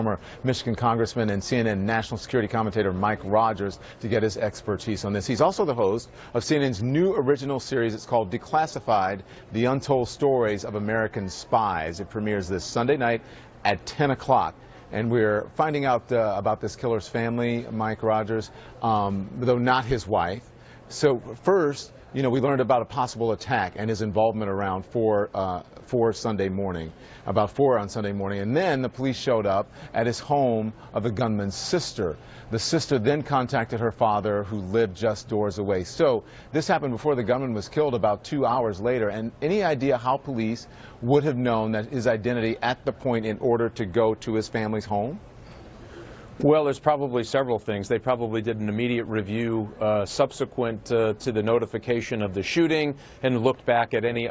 Former Michigan Congressman and CNN national security commentator Mike Rogers to get his expertise on this. He's also the host of CNN's new original series. It's called Declassified: The Untold Stories of American Spies. It premieres this Sunday night at 10 o'clock. And we're finding out about this killer's family, Mike Rogers, though not his wife. So first, we learned about a possible attack and his involvement around 4 on Sunday morning, and then the police showed up at his home of the gunman's sister. The sister then contacted her father, who lived just doors away. So this happened before the gunman was killed, about 2 hours later. And any idea how police would have known that his identity at the point in order to go to his family's home? Well, there's probably several things. They probably did an immediate review subsequent to the notification of the shooting and looked back at any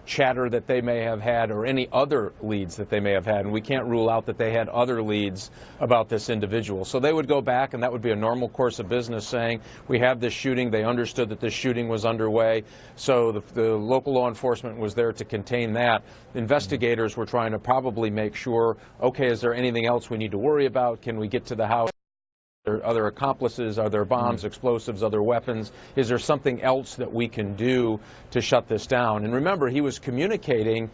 chatter that they may have had or any other leads that they may have had. And we can't rule out that they had other leads about this individual. So they would go back, and that would be a normal course of business, saying, we have this shooting. They understood that this shooting was underway. So the local law enforcement was there to contain that. Investigators were trying to probably make sure, okay, is there anything else we need to worry about? Can we get to the house? Are there other accomplices? Are there bombs, explosives, other weapons? Is there something else that we can do to shut this down? And remember, he was communicating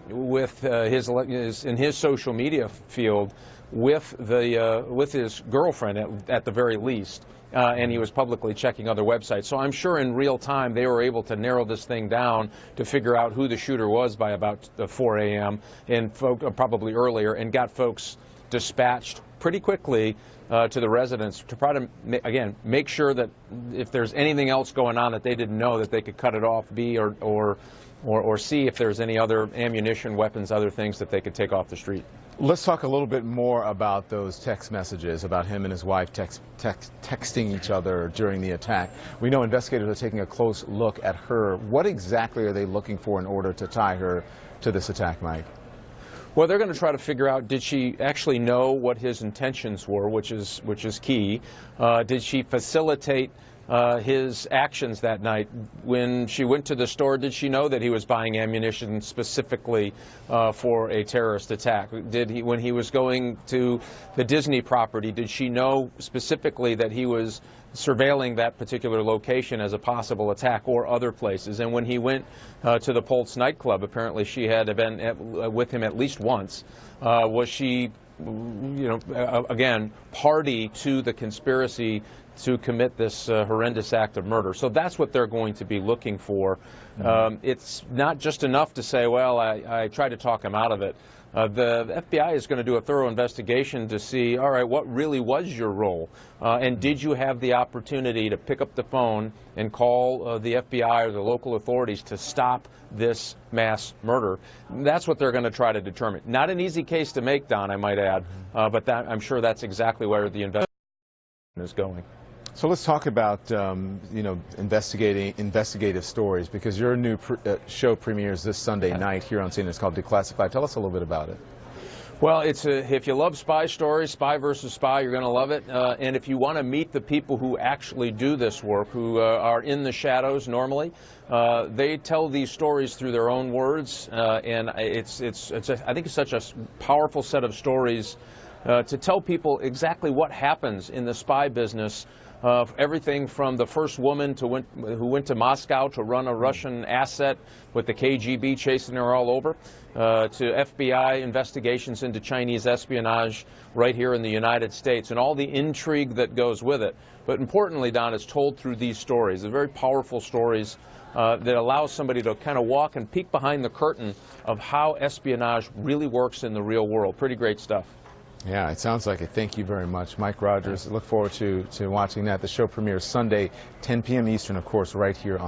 with in his social media field with his girlfriend at the very least. And he was publicly checking other websites. So I'm sure in real time they were able to narrow this thing down to figure out who the shooter was by about 4 a.m. and probably earlier, and got folks dispatched pretty quickly to the residence to try to, again, make sure that if there's anything else going on that they didn't know, that they could cut it off, or see if there's any other ammunition, weapons, other things that they could take off the street. Let's talk a little bit more about those text messages, about him and his wife texting each other during the attack. We know investigators are taking a close look at her. What exactly are they looking for in order to tie her to this attack, Mike? Well, they're going to try to figure out, did she actually know what his intentions were, which is key. Did she facilitate his actions that night? When she went to the store, did she know that he was buying ammunition specifically for a terrorist attack? When he was going to the Disney property, did she know specifically that he was surveilling that particular location as a possible attack, or other places? And when he went to the Pulse nightclub, apparently she had been with him at least once. Was she, again, party to the conspiracy to commit this horrendous act of murder? So that's what they're going to be looking for. It's not just enough to say, well, I tried to talk him out of it. The FBI is going to do a thorough investigation to see, all right, what really was your role? And did you have the opportunity to pick up the phone and call the FBI or the local authorities to stop this mass murder? That's what they're going to try to determine. Not an easy case to make, Don, I might add, but I'm sure that's exactly where the investigation is going. So let's talk about, investigative stories, because your new show premieres this Sunday night here on CNN. It's called Declassified. Tell us a little bit about it. Well, if you love spy stories, spy versus spy, you're going to love it. And if you want to meet the people who actually do this work, who are in the shadows normally, they tell these stories through their own words. And I think it's such a powerful set of stories to tell people exactly what happens in the spy business. Everything from the first woman who went to Moscow to run a Russian asset with the KGB chasing her all over, to FBI investigations into Chinese espionage right here in the United States, and all the intrigue that goes with it. But importantly, Don, it's told through these stories. They're very powerful stories that allows somebody to kind of walk and peek behind the curtain of how espionage really works in the real world. Pretty great stuff. Yeah, it sounds like it. Thank you very much, Mike Rogers. Look forward to watching that. The show premieres Sunday, 10 p.m. Eastern, of course, right here on